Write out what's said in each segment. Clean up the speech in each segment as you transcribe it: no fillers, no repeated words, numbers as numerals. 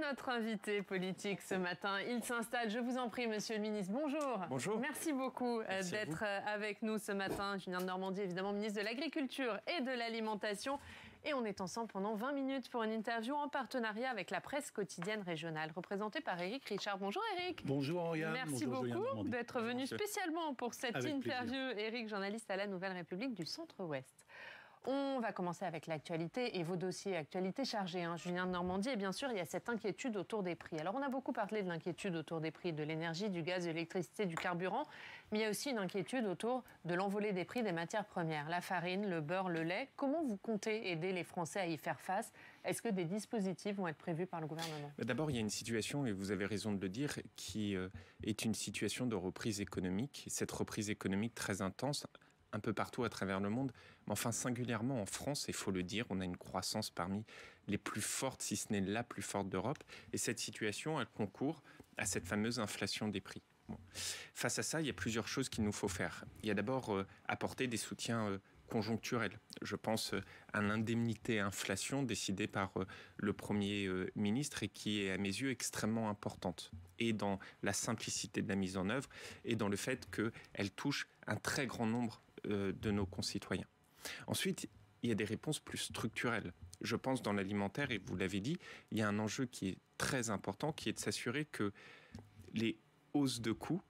notre invité politique ce matin. Il s'installe. Je vous en prie, monsieur le ministre. Bonjour. Bonjour. Merci beaucoup d'être avec nous ce matin. Julien Denormandie, évidemment, ministre de l'Agriculture et de l'Alimentation. Et on est ensemble pendant 20 minutes pour une interview en partenariat avec la presse quotidienne régionale, représentée par Éric Richard. Bonjour Éric. Bonjour Oriane. Merci beaucoup d'être venu spécialement pour cette interview. Éric, journaliste à la Nouvelle République du Centre-Ouest. On va commencer avec l'actualité et vos dossiers actualité chargés. Julien Denormandie, et bien sûr, il y a cette inquiétude autour des prix. Alors, on a beaucoup parlé de l'inquiétude autour des prix de l'énergie, du gaz, de l'électricité, du carburant, mais il y a aussi une inquiétude autour de l'envolée des prix des matières premières, la farine, le beurre, le lait. Comment vous comptez aider les Français à y faire face? Est-ce que des dispositifs vont être prévus par le gouvernement? D'abord, il y a une situation, et vous avez raison de le dire, qui est une situation de reprise économique. Cette reprise économique très intense, un peu partout à travers le monde, mais enfin singulièrement en France, il faut le dire, on a une croissance parmi les plus fortes, si ce n'est la plus forte d'Europe, et cette situation, elle concourt à cette fameuse inflation des prix. Bon. Face à ça, il y a plusieurs choses qu'il nous faut faire. Il y a d'abord apporter des soutiens conjoncturels. Je pense à l'indemnité inflation décidée par le Premier ministre et qui est à mes yeux extrêmement importante. Et dans la simplicité de la mise en œuvre et dans le fait qu'elle touche un très grand nombre de nos concitoyens. Ensuite, il y a des réponses plus structurelles. Je pense dans l'alimentaire, et vous l'avez dit, il y a un enjeu qui est très important, qui est de s'assurer que les hausses de coûts,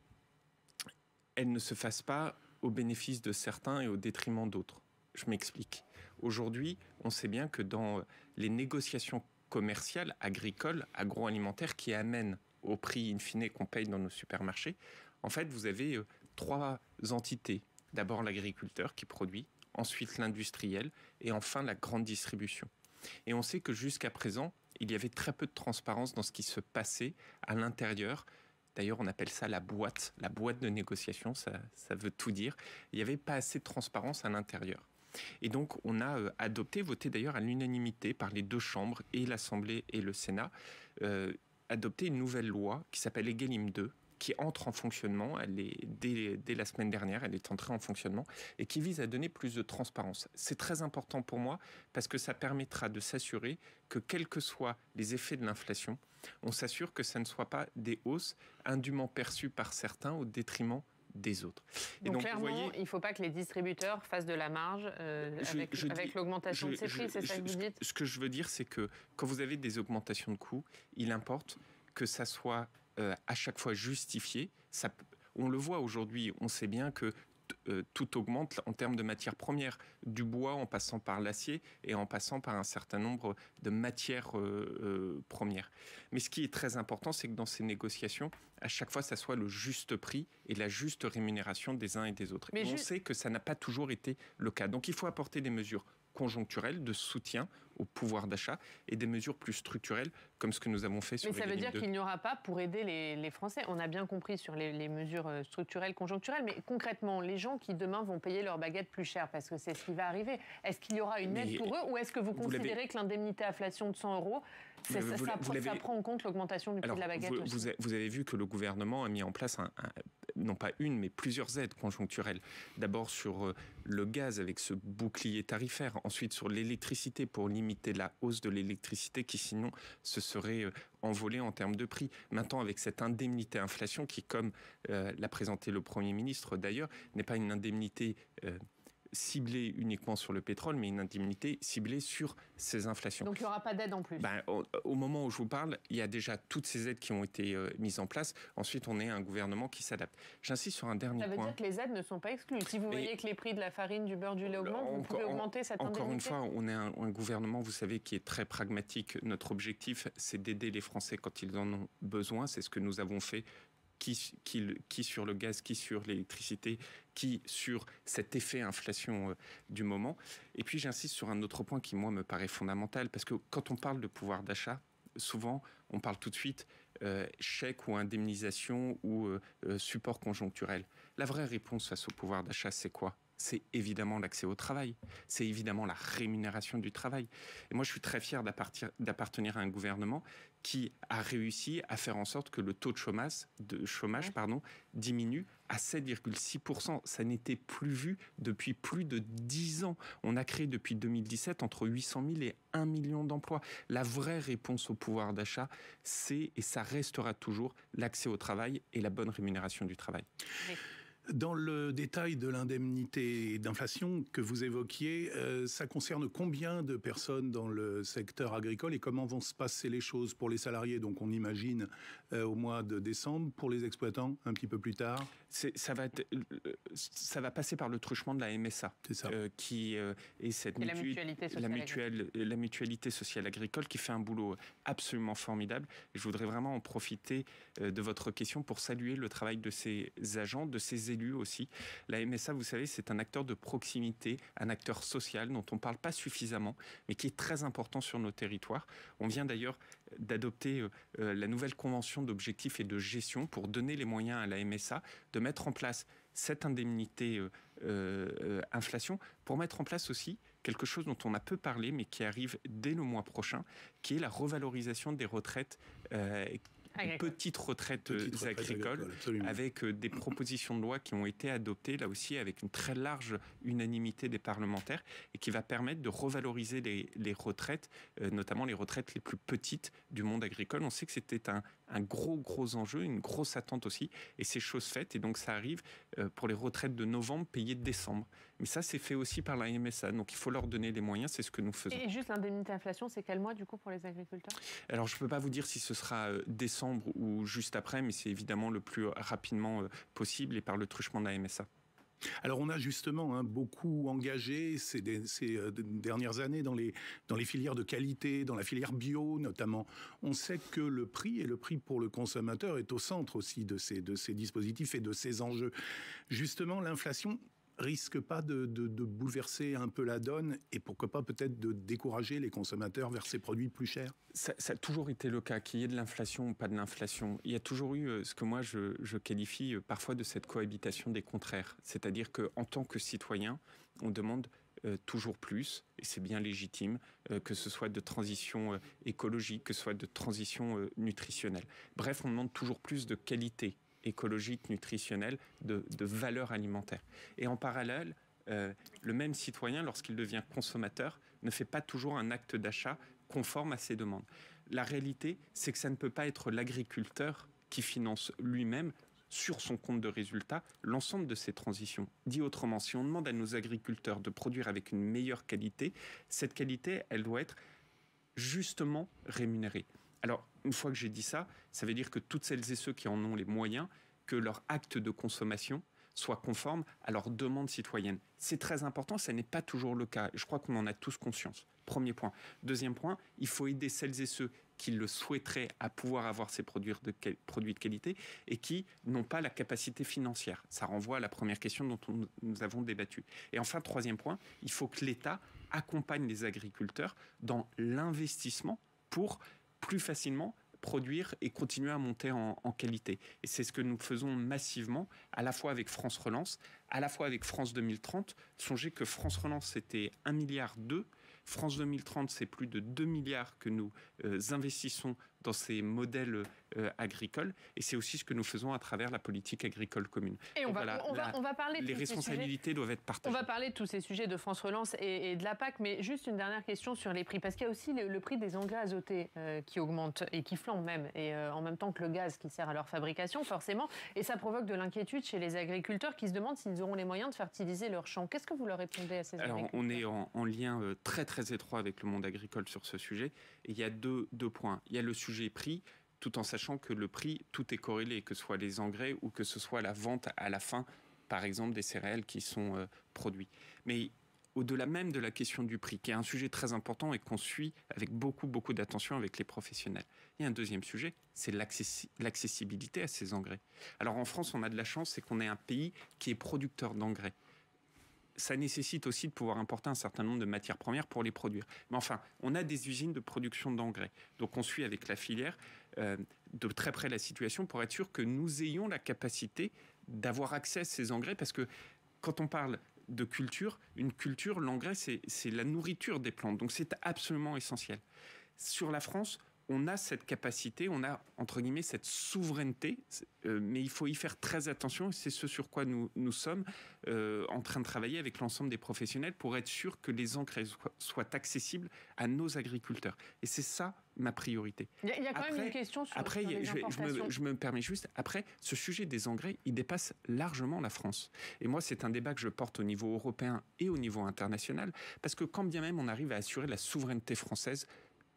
elles ne se fassent pas au bénéfice de certains et au détriment d'autres. Je m'explique. Aujourd'hui, on sait bien que dans les négociations commerciales, agricoles, agroalimentaires qui amènent au prix in fine qu'on paye dans nos supermarchés, en fait, vous avez trois entités. D'abord l'agriculteur qui produit, ensuite l'industriel et enfin la grande distribution. Et on sait que jusqu'à présent, il y avait très peu de transparence dans ce qui se passait à l'intérieur. D'ailleurs, on appelle ça la boîte de négociation, ça veut tout dire. Il n'y avait pas assez de transparence à l'intérieur. Et donc, on a voté d'ailleurs à l'unanimité par les deux chambres, et l'Assemblée et le Sénat, adopté une nouvelle loi qui s'appelle Egalim 2, qui entre en fonctionnement, dès la semaine dernière, elle est entrée en fonctionnement, et qui vise à donner plus de transparence. C'est très important pour moi, parce que ça permettra de s'assurer que, quels que soient les effets de l'inflation, on s'assure que ça ne soit pas des hausses indûment perçues par certains au détriment des autres. Donc clairement, vous voyez, il ne faut pas que les distributeurs fassent de la marge avec l'augmentation de ces prix, c'est ça que vous dites? Ce que je veux dire, c'est que quand vous avez des augmentations de coûts, il importe que ça soit à chaque fois justifié. On le voit aujourd'hui, on sait bien que tout augmente en termes de matières premières, du bois en passant par l'acier et en passant par un certain nombre de matières premières. Mais ce qui est très important, c'est que dans ces négociations, à chaque fois, ça soit le juste prix et la juste rémunération des uns et des autres. Mais on sait que ça n'a pas toujours été le cas. Donc il faut apporter des mesures conjoncturelles de soutien au pouvoir d'achat et des mesures plus structurelles comme ce que nous avons fait sur les Egalim 2. Mais ça veut dire qu'il n'y aura pas pour aider les Français. On a bien compris sur les mesures structurelles, conjoncturelles, mais concrètement, les gens qui demain vont payer leur baguette plus cher, parce que c'est ce qui va arriver, est-ce qu'il y aura une aide pour eux, ou est-ce que vous considérez que l'indemnité inflation de 100 €, ça prend en compte l'augmentation du prix de la baguette aussi? Vous avez vu que le gouvernement a mis en place non pas une, mais plusieurs aides conjoncturelles. D'abord sur le gaz avec ce bouclier tarifaire, ensuite sur l'électricité pour limiter la hausse de l'électricité qui sinon se serait envolée en termes de prix. Maintenant avec cette indemnité inflation qui, comme l'a présenté le Premier ministre d'ailleurs, n'est pas une indemnité ciblée uniquement sur le pétrole, mais une indemnité ciblée sur ces inflations. Donc il n'y aura pas d'aide en plus? Au moment où je vous parle, il y a déjà toutes ces aides qui ont été mises en place. Ensuite, on est un gouvernement qui s'adapte. J'insiste sur un dernier point. Ça veut dire que les aides ne sont pas exclues. Si vous voyez que les prix de la farine, du beurre, du lait augmentent, vous pouvez augmenter cette indemnité? Encore une fois, on est un gouvernement, vous savez, qui est très pragmatique. Notre objectif, c'est d'aider les Français quand ils en ont besoin. C'est ce que nous avons fait. Qui sur le gaz, qui sur l'électricité, qui sur cet effet inflation du moment. Et puis j'insiste sur un autre point qui, moi, me paraît fondamental, parce que quand on parle de pouvoir d'achat, souvent, on parle tout de suite chèque ou indemnisation ou support conjoncturel. La vraie réponse face au pouvoir d'achat, c'est quoi? c'est évidemment l'accès au travail, c'est évidemment la rémunération du travail. Et moi, je suis très fier d'appartenir à un gouvernement qui a réussi à faire en sorte que le taux de chômage diminue à 7,6%. Ça n'était plus vu depuis plus de 10 ans. On a créé depuis 2017 entre 800 000 et 1 million d'emplois. La vraie réponse au pouvoir d'achat, c'est, et ça restera toujours, l'accès au travail et la bonne rémunération du travail. Oui. Dans le détail de l'indemnité d'inflation que vous évoquiez, ça concerne combien de personnes dans le secteur agricole et comment vont se passer les choses pour les salariés? Donc on imagine au mois de décembre, pour les exploitants un petit peu plus tard. Ça va passer par le truchement de la MSA, qui est cette la mutualité sociale agricole qui fait un boulot absolument formidable. Et je voudrais vraiment en profiter de votre question pour saluer le travail de ces agents, de ces élus aussi. La MSA, vous savez, c'est un acteur de proximité, un acteur social dont on ne parle pas suffisamment, mais qui est très important sur nos territoires. On vient d'ailleurs d'adopter la nouvelle convention d'objectifs et de gestion pour donner les moyens à la MSA de mettre en place cette indemnité inflation, pour mettre en place aussi quelque chose dont on a peu parlé, mais qui arrive dès le mois prochain, qui est la revalorisation des retraites petites retraites agricoles, avec des propositions de loi qui ont été adoptées, là aussi, avec une très large unanimité des parlementaires, et qui va permettre de revaloriser les retraites, notamment les retraites les plus petites du monde agricole. On sait que c'était un gros enjeu, une grosse attente aussi, et c'est chose faite, et donc ça arrive pour les retraites de novembre payées de décembre. Mais ça, c'est fait aussi par la MSA, donc il faut leur donner les moyens, c'est ce que nous faisons. Et juste l'indemnité inflation, c'est quel mois du coup pour les agriculteurs? Alors je ne peux pas vous dire si ce sera décembre ou juste après, mais c'est évidemment le plus rapidement possible et par le truchement de la MSA. Alors on a justement beaucoup engagé ces dernières années dans les filières de qualité, dans la filière bio notamment. On sait que le prix pour le consommateur est au centre aussi de ces dispositifs et de ces enjeux. Justement, l'inflation risque pas de bouleverser un peu la donne et pourquoi pas peut-être de décourager les consommateurs vers ces produits plus chers? Ça a toujours été le cas, qu'il y ait de l'inflation ou pas de l'inflation. Il y a toujours eu ce que moi je qualifie parfois de cette cohabitation des contraires. C'est-à-dire qu'en tant que citoyen, on demande toujours plus, et c'est bien légitime, que ce soit de transition écologique, que ce soit de transition nutritionnelle. Bref, on demande toujours plus de qualité écologique, nutritionnelle, de valeur alimentaire. Et en parallèle, le même citoyen, lorsqu'il devient consommateur, ne fait pas toujours un acte d'achat conforme à ses demandes. La réalité, c'est que ça ne peut pas être l'agriculteur qui finance lui-même, sur son compte de résultat, l'ensemble de ces transitions. Dit autrement, si on demande à nos agriculteurs de produire avec une meilleure qualité, cette qualité, elle doit être justement rémunérée. Alors, une fois que j'ai dit ça, ça veut dire que toutes celles et ceux qui en ont les moyens, que leur acte de consommation soit conforme à leurs demandes citoyennes. C'est très important, ça n'est pas toujours le cas. Je crois qu'on en a tous conscience. Premier point. Deuxième point, il faut aider celles et ceux qui le souhaiteraient à pouvoir avoir ces produits de qualité et qui n'ont pas la capacité financière. Ça renvoie à la première question dont nous avons débattu. Et enfin, troisième point, il faut que l'État accompagne les agriculteurs dans l'investissement pour plus facilement produire et continuer à monter en qualité. Et c'est ce que nous faisons massivement, à la fois avec France Relance, à la fois avec France 2030. Songez que France Relance, c'était 1,2 milliard. France 2030, c'est plus de 2 milliards que nous investissons dans ces modèles agricoles. Et c'est aussi ce que nous faisons à travers la politique agricole commune. Et on va parler de les responsabilités doivent être partagées. On va parler de tous ces sujets de France Relance et de la PAC, mais juste une dernière question sur les prix. Parce qu'il y a aussi le prix des engrais azotés qui augmente et qui flambe même. Et en même temps que le gaz qui sert à leur fabrication, forcément. Et ça provoque de l'inquiétude chez les agriculteurs qui se demandent s'ils auront les moyens de fertiliser leurs champs. Qu'est-ce que vous leur répondez à ces agriculteurs? On est en lien très étroit avec le monde agricole sur ce sujet. Et il y a deux points. Il y a le sujet prix, tout en sachant que le prix, tout est corrélé, que ce soit les engrais ou que ce soit la vente à la fin, par exemple, des céréales qui sont produits. Mais au-delà même de la question du prix, qui est un sujet très important et qu'on suit avec beaucoup d'attention avec les professionnels, il y a un deuxième sujet, c'est l'accessibilité à ces engrais. Alors en France, on a de la chance, c'est qu'on est un pays qui est producteur d'engrais. Ça nécessite aussi de pouvoir importer un certain nombre de matières premières pour les produire. Mais enfin, on a des usines de production d'engrais. Donc on suit avec la filière de très près la situation pour être sûr que nous ayons la capacité d'avoir accès à ces engrais. Parce que quand on parle de culture. Une culture, l'engrais, c'est la nourriture des plantes. Donc c'est absolument essentiel. Sur la France, on a cette capacité, on a, entre guillemets, cette souveraineté, mais il faut y faire très attention. C'est ce sur quoi nous sommes en train de travailler avec l'ensemble des professionnels pour être sûr que les engrais soient accessibles à nos agriculteurs. Et c'est ça ma priorité. Il y a quand même une question sur les importations. Je me permets juste, après, ce sujet des engrais, il dépasse largement la France. Et moi, c'est un débat que je porte au niveau européen et au niveau international, parce que quand bien même on arrive à assurer la souveraineté française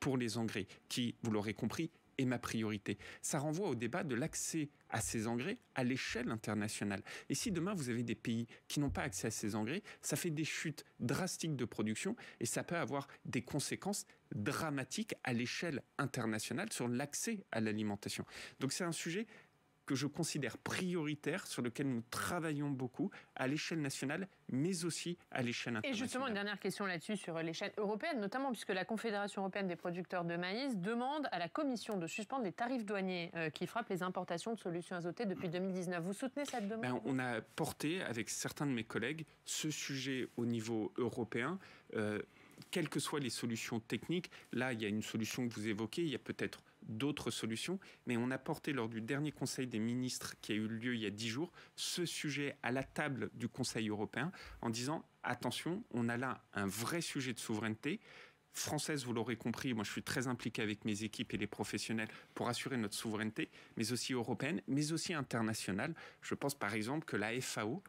pour les engrais, qui, vous l'aurez compris, est ma priorité. Ça renvoie au débat de l'accès à ces engrais à l'échelle internationale. Et si demain vous avez des pays qui n'ont pas accès à ces engrais, ça fait des chutes drastiques de production et ça peut avoir des conséquences dramatiques à l'échelle internationale sur l'accès à l'alimentation. Donc c'est un sujet que je considère prioritaire, sur lequel nous travaillons beaucoup à l'échelle nationale, mais aussi à l'échelle internationale. Et justement, une dernière question là-dessus sur l'échelle européenne, notamment puisque la Confédération européenne des producteurs de maïs demande à la Commission de suspendre les tarifs douaniers qui frappent les importations de solutions azotées depuis 2019. Vous soutenez cette demande ? On a porté, avec certains de mes collègues, ce sujet au niveau européen. Quelles que soient les solutions techniques, là, il y a une solution que vous évoquez, il y a peut-être d'autres solutions, mais on a porté lors du dernier Conseil des ministres qui a eu lieu il y a 10 jours, ce sujet à la table du Conseil européen en disant attention, on a là un vrai sujet de souveraineté française, vous l'aurez compris, moi je suis très impliqué avec mes équipes et les professionnels pour assurer notre souveraineté, mais aussi européenne, mais aussi internationale. Je pense par exemple que la FAO,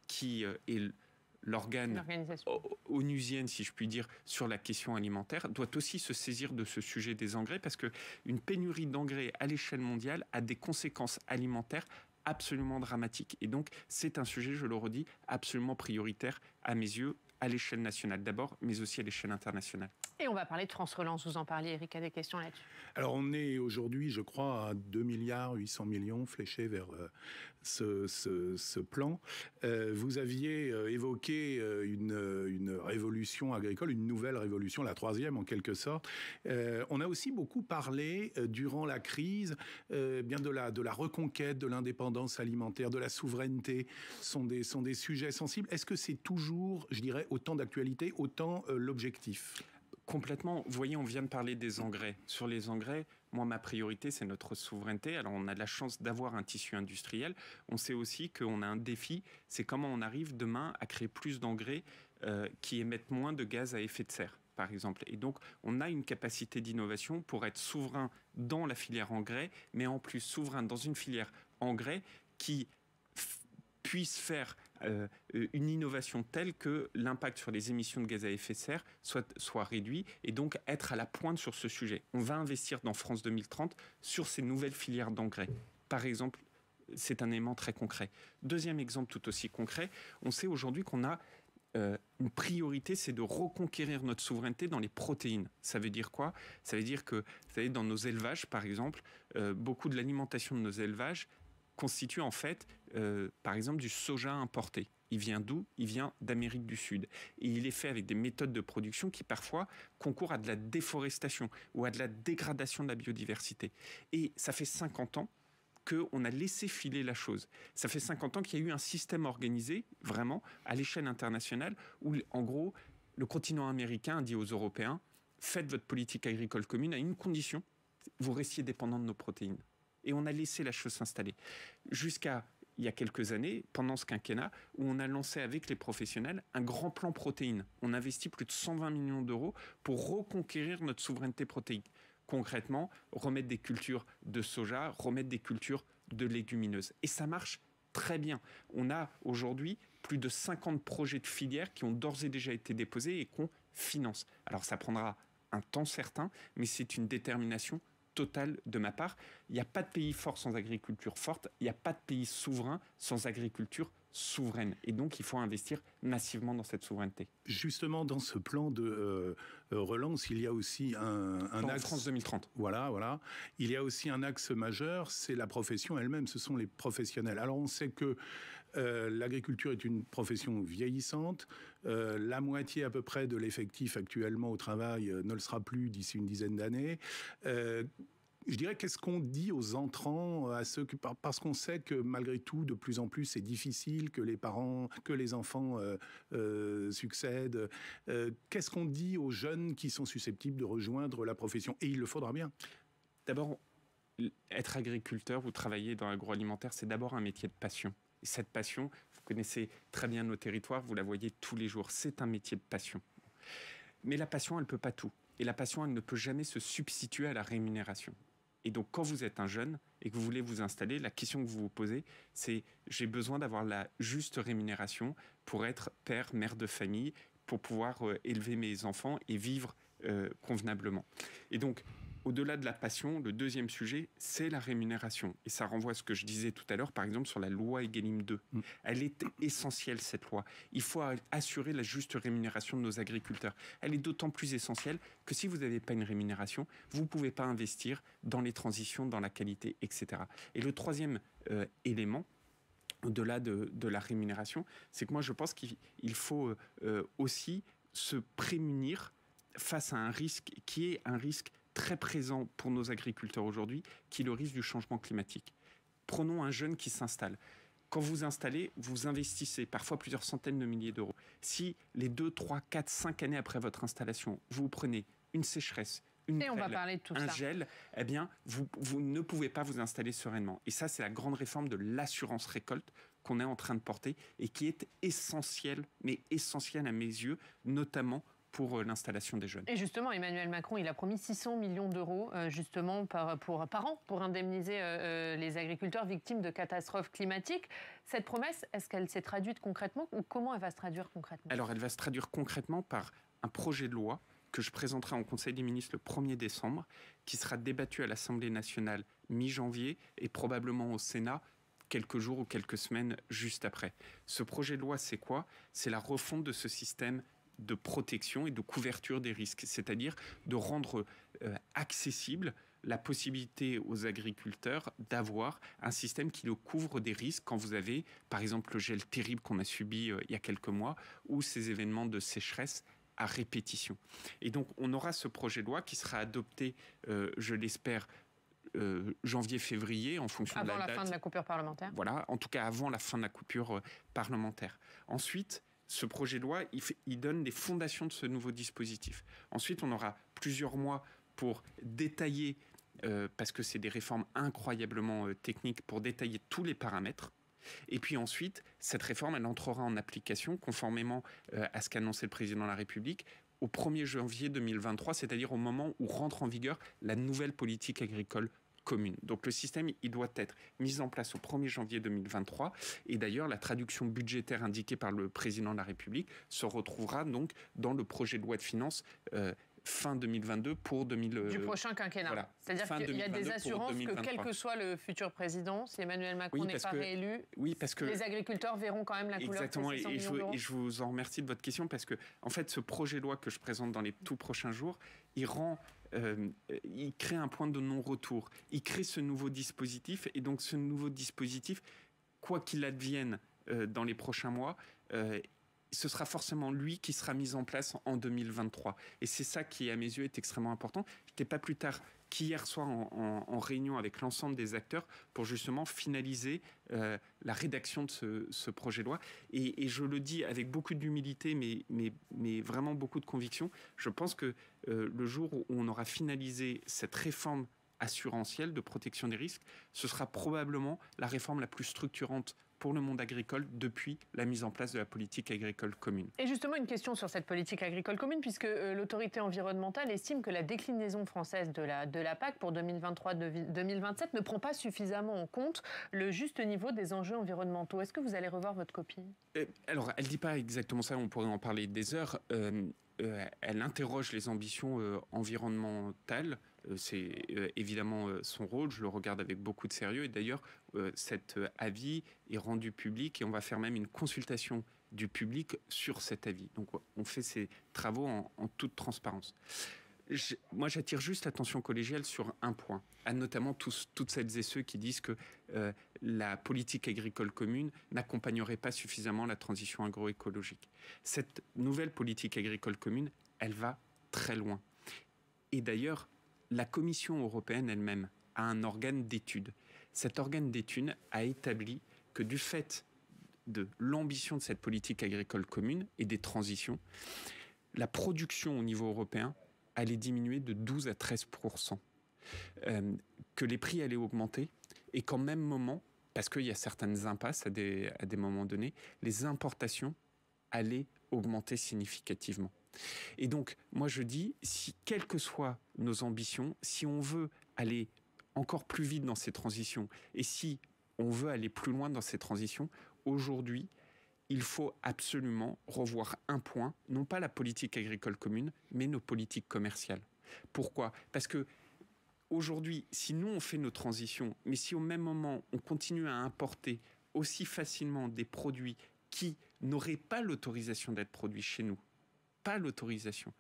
qui est l'organe onusienne, si je puis dire, sur la question alimentaire, doit aussi se saisir de ce sujet des engrais, parce qu'une pénurie d'engrais à l'échelle mondiale a des conséquences alimentaires absolument dramatiques. Et donc, c'est un sujet, je le redis, absolument prioritaire à mes yeux, à l'échelle nationale d'abord, mais aussi à l'échelle internationale. Et on va parler de France Relance, vous en parliez, Eric, a des questions là-dessus. Alors on est aujourd'hui, je crois, à 2 milliards 800 millions fléchés vers ce plan. Vous aviez évoqué une révolution agricole, une nouvelle révolution, la troisième en quelque sorte. On a aussi beaucoup parlé durant la crise bien de la reconquête, de l'indépendance alimentaire, de la souveraineté, sont des sujets sensibles. Est-ce que c'est toujours, je dirais, autant d'actualité, autant l'objectif ? Complètement. Vous voyez, on vient de parler des engrais. Sur les engrais, moi, ma priorité, c'est notre souveraineté. Alors, on a de la chance d'avoir un tissu industriel. On sait aussi qu'on a un défi, c'est comment on arrive demain à créer plus d'engrais qui émettent moins de gaz à effet de serre, par exemple. Et donc, on a une capacité d'innovation pour être souverain dans la filière engrais, mais en plus souverain dans une filière engrais qui puisse faire une innovation telle que l'impact sur les émissions de gaz à effet de serre soit réduit et donc être à la pointe sur ce sujet. On va investir dans France 2030 sur ces nouvelles filières d'engrais. Par exemple, c'est un élément très concret. Deuxième exemple tout aussi concret, on sait aujourd'hui qu'on a une priorité, c'est de reconquérir notre souveraineté dans les protéines. Ça veut dire quoi ? Ça veut dire que, vous savez, dans nos élevages, par exemple, beaucoup de l'alimentation de nos élevages constitue en fait, par exemple, du soja importé. Il vient d'où ? Il vient d'Amérique du Sud. Et il est fait avec des méthodes de production qui parfois concourent à de la déforestation ou à de la dégradation de la biodiversité. Et ça fait 50 ans qu'on a laissé filer la chose. Ça fait 50 ans qu'il y a eu un système organisé, vraiment, à l'échelle internationale, où, en gros, le continent américain a dit aux Européens, faites votre politique agricole commune à une condition, vous restiez dépendants de nos protéines. Et on a laissé la chose s'installer. Jusqu'à il y a quelques années, pendant ce quinquennat, où on a lancé avec les professionnels un grand plan protéines. On investit plus de 120 millions d'euros pour reconquérir notre souveraineté protéique. Concrètement, remettre des cultures de soja, remettre des cultures de légumineuses. Et ça marche très bien. On a aujourd'hui plus de 50 projets de filières qui ont d'ores et déjà été déposés et qu'on finance. Alors ça prendra un temps certain, mais c'est une détermination totale de ma part. Il n'y a pas de pays fort sans agriculture forte, il n'y a pas de pays souverain sans agriculture souveraine. Et donc, il faut investir massivement dans cette souveraineté. Justement, dans ce plan de relance, il y a aussi un axe... France 2030. Voilà. Il y a aussi un axe majeur, c'est la profession elle-même, ce sont les professionnels. Alors, on sait que l'agriculture est une profession vieillissante. La moitié à peu près de l'effectif actuellement au travail ne le sera plus d'ici une dizaine d'années. Je dirais, qu'est-ce qu'on dit aux entrants, à ceux parce qu'on sait que malgré tout, de plus en plus, c'est difficile, que les enfants succèdent. Qu'est-ce qu'on dit aux jeunes qui sont susceptibles de rejoindre la profession? Et il le faudra bien. D'abord, être agriculteur ou travailler dans l'agroalimentaire, c'est d'abord un métier de passion. Et cette passion, vous connaissez très bien nos territoires, vous la voyez tous les jours. C'est un métier de passion. Mais la passion, elle ne peut pas tout. Et la passion, elle ne peut jamais se substituer à la rémunération. Et donc, quand vous êtes un jeune et que vous voulez vous installer, la question que vous vous posez, c'est « j'ai besoin d'avoir la juste rémunération pour être père, mère de famille, pour pouvoir élever mes enfants et vivre convenablement ». Et donc, au-delà de la passion, le deuxième sujet, c'est la rémunération. Et ça renvoie à ce que je disais tout à l'heure, par exemple, sur la loi Egalim 2. Elle est essentielle, cette loi. Il faut assurer la juste rémunération de nos agriculteurs. Elle est d'autant plus essentielle que si vous n'avez pas une rémunération, vous ne pouvez pas investir dans les transitions, dans la qualité, etc. Et le troisième élément, au-delà de la rémunération, c'est que moi, je pense qu'il faut aussi se prémunir face à un risque qui est un risque très présent pour nos agriculteurs aujourd'hui, qui est le risque du changement climatique. Prenons un jeune qui s'installe. Quand vous installez, vous investissez parfois plusieurs centaines de milliers d'euros. Si les 2, 3, 4, 5 années après votre installation, vous prenez une sécheresse, un gel, eh bien, vous ne pouvez pas vous installer sereinement. Et ça, c'est la grande réforme de l'assurance récolte qu'on est en train de porter et qui est essentielle, mais essentielle à mes yeux, notamment pour l'installation des jeunes. Et justement, Emmanuel Macron, il a promis 600 millions d'euros justement par an pour indemniser les agriculteurs victimes de catastrophes climatiques. Cette promesse, est-ce qu'elle s'est traduite concrètement ou comment elle va se traduire concrètement? Alors, elle va se traduire concrètement par un projet de loi que je présenterai en Conseil des ministres le 1er décembre, qui sera débattu à l'Assemblée nationale mi-janvier et probablement au Sénat quelques jours ou quelques semaines juste après. Ce projet de loi, c'est quoi? C'est la refonte de ce système de protection et de couverture des risques, c'est-à-dire de rendre accessible la possibilité aux agriculteurs d'avoir un système qui le couvre des risques quand vous avez, par exemple, le gel terrible qu'on a subi il y a quelques mois ou ces événements de sécheresse à répétition. Et donc, on aura ce projet de loi qui sera adopté, je l'espère, janvier-février, en fonction de la date. Avant la fin de la coupure parlementaire. Voilà, en tout cas avant la fin de la coupure parlementaire. Ensuite, ce projet de loi, il donne les fondations de ce nouveau dispositif. Ensuite, on aura plusieurs mois pour détailler, parce que c'est des réformes incroyablement techniques, pour détailler tous les paramètres. Et puis ensuite, cette réforme, elle entrera en application, conformément à ce qu'annonçait le président de la République, au 1er janvier 2023, c'est-à-dire au moment où rentre en vigueur la nouvelle politique agricole commune. Donc le système, il doit être mis en place au 1er janvier 2023. Et d'ailleurs, la traduction budgétaire indiquée par le président de la République se retrouvera donc dans le projet de loi de finances fin 2022 pour 2000... Du prochain quinquennat. Voilà. C'est-à-dire qu'il y a des assurances que quel que soit le futur président, si Emmanuel Macron n'est pas réélu, les agriculteurs verront quand même la couleur de ces 600 millions d'euros. Et je vous en remercie de votre question parce que, en fait, ce projet de loi que je présente dans les tout prochains jours, il crée un point de non-retour. Il crée ce nouveau dispositif et donc ce nouveau dispositif, quoi qu'il advienne dans les prochains mois, ce sera forcément lui qui sera mis en place en 2023. Et c'est ça qui, à mes yeux, est extrêmement important. Je n'étais pas plus tard qu'hier soir en réunion avec l'ensemble des acteurs pour justement finaliser la rédaction de ce projet de loi. Et je le dis avec beaucoup d'humilité, mais vraiment beaucoup de conviction. Je pense que le jour où on aura finalisé cette réforme assurantielle de protection des risques, ce sera probablement la réforme la plus structurante pour le monde agricole depuis la mise en place de la politique agricole commune. Et justement, une question sur cette politique agricole commune, puisque l'autorité environnementale estime que la déclinaison française de la PAC pour 2023-2027 ne prend pas suffisamment en compte le juste niveau des enjeux environnementaux. Est-ce que vous allez revoir votre copie? Alors, elle ne dit pas exactement ça, on pourrait en parler des heures. Elle interroge les ambitions environnementales. C'est évidemment son rôle, je le regarde avec beaucoup de sérieux. Et d'ailleurs, cet avis est rendu public et on va faire même une consultation du public sur cet avis. Donc on fait ces travaux en toute transparence. Moi, j'attire juste l'attention collégiale sur un point, notamment toutes celles et ceux qui disent que la politique agricole commune n'accompagnerait pas suffisamment la transition agroécologique. Cette nouvelle politique agricole commune, elle va très loin. Et d'ailleurs, la Commission européenne elle-même à un organe d'étude. Cet organe d'étude a établi que du fait de l'ambition de cette politique agricole commune et des transitions, la production au niveau européen allait diminuer de 12 à 13%, que les prix allaient augmenter et qu'en même moment, parce qu'il y a certaines impasses à des moments donnés, les importations allaient augmenter significativement. Et donc, moi je dis, si quelles que soient nos ambitions, si on veut aller encore plus vite dans ces transitions et si on veut aller plus loin dans ces transitions, aujourd'hui, il faut absolument revoir un point, non pas la politique agricole commune, mais nos politiques commerciales. Pourquoi ? Parce que aujourd'hui, si nous on fait nos transitions, mais si au même moment on continue à importer aussi facilement des produits qui n'auraient pas l'autorisation d'être produits chez nous, pas l'autorisation,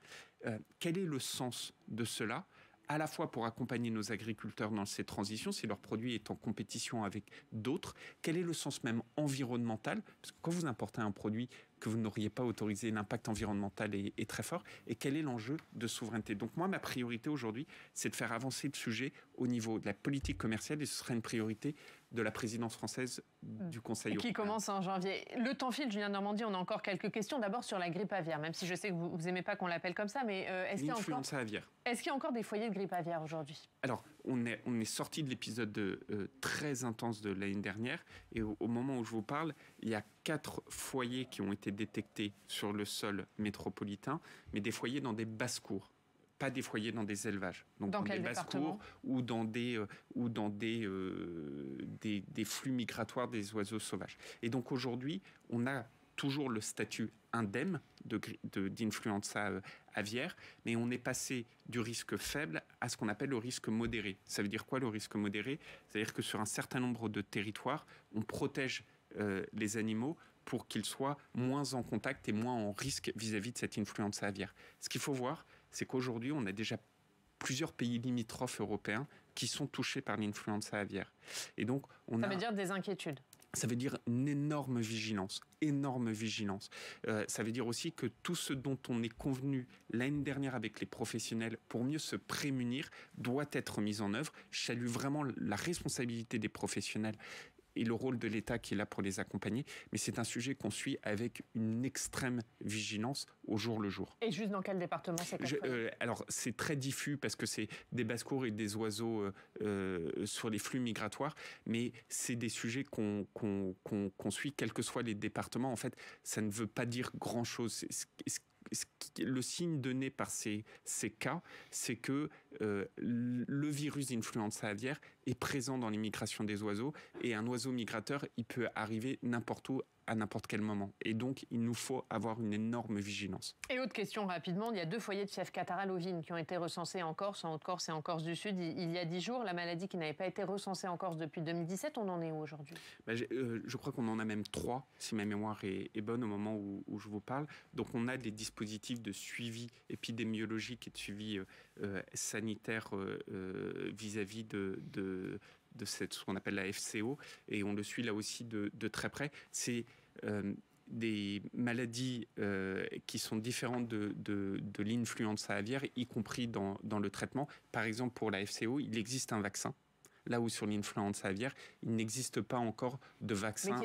quel est le sens de cela ? À la fois pour accompagner nos agriculteurs dans ces transitions, si leur produit est en compétition avec d'autres, quel est le sens même environnemental ? Parce que quand vous importez un produit que vous n'auriez pas autorisé, l'impact environnemental est très fort. Et quel est l'enjeu de souveraineté ? Donc moi, ma priorité aujourd'hui, c'est de faire avancer le sujet au niveau de la politique commerciale et ce sera une priorité de la présidence française du Conseil européen. Qui commence en janvier. Le temps file, Julien Normandie, on a encore quelques questions. D'abord sur la grippe aviaire, même si je sais que vous n'aimez pas qu'on l'appelle comme ça, mais est-ce qu'il y a encore des foyers de grippe aviaire aujourd'hui ? Alors, on est sorti de l'épisode très intense de l'année dernière et au moment où je vous parle, il y a 4 foyers qui ont été détectés sur le sol métropolitain, mais des foyers dans des basses-cours. Pas des foyers dans des élevages. Donc dans quel département ? Ou dans des flux migratoires des oiseaux sauvages. Et donc aujourd'hui, on a toujours le statut indemne d'influenza aviaire, mais on est passé du risque faible à ce qu'on appelle le risque modéré. Ça veut dire quoi le risque modéré ? C'est-à-dire que sur un certain nombre de territoires, on protège les animaux pour qu'ils soient moins en contact et moins en risque vis-à-vis de cette influenza aviaire. Ce qu'il faut voir, c'est qu'aujourd'hui, on a déjà plusieurs pays limitrophes européens qui sont touchés par l'influenza aviaire. Et donc, ça veut dire des inquiétudes. Ça veut dire une énorme vigilance. Ça veut dire aussi que tout ce dont on est convenu l'année dernière avec les professionnels pour mieux se prémunir doit être mis en œuvre. Je salue vraiment la responsabilité des professionnels et le rôle de l'État qui est là pour les accompagner. Mais c'est un sujet qu'on suit avec une extrême vigilance au jour le jour. Et juste dans quel département c'est alors, c'est très diffus parce que c'est des basses-cours et des oiseaux sur les flux migratoires, mais c'est des sujets qu'on suit, quels que soient les départements. En fait, ça ne veut pas dire grand-chose. Le signe donné par ces cas, c'est que le virus d'influenza aviaire est présent dans les migrations des oiseaux et un oiseau migrateur, il peut arriver n'importe où à n'importe quel moment. Et donc, il nous faut avoir une énorme vigilance. Et autre question rapidement, il y a 2 foyers de fièvre catarrhale ovine qui ont été recensés en Corse, en Haute-Corse et en Corse du Sud il y a 10 jours. La maladie qui n'avait pas été recensée en Corse depuis 2017, on en est où aujourd'hui ? Je crois qu'on en a même 3, si ma mémoire est bonne au moment où je vous parle. Donc, on a des dispositifs de suivi épidémiologique et de suivi sanitaire vis-à-vis de ce qu'on appelle la FCO, et on le suit là aussi de très près. C'est des maladies qui sont différentes de l'influenza aviaire, y compris dans le traitement. Par exemple, pour la FCO, il existe un vaccin. Là où sur l'influenza aviaire, il n'existe pas encore de vaccin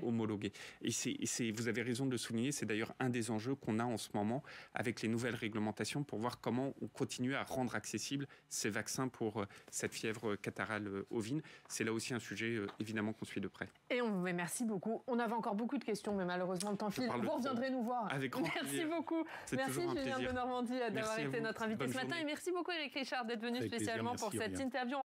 homologué. Et vous avez raison de le souligner, c'est d'ailleurs un des enjeux qu'on a en ce moment avec les nouvelles réglementations pour voir comment on continue à rendre accessibles ces vaccins pour cette fièvre catarrhale ovine. C'est là aussi un sujet évidemment qu'on suit de près. Et on vous remercie beaucoup. On avait encore beaucoup de questions, mais malheureusement le temps file. Vous reviendrez nous voir. Avec grand plaisir. Merci beaucoup. Merci Julien de Normandie d'avoir été notre invité ce matin. Et merci beaucoup Éric Richard d'être venu spécialement pour cette interview.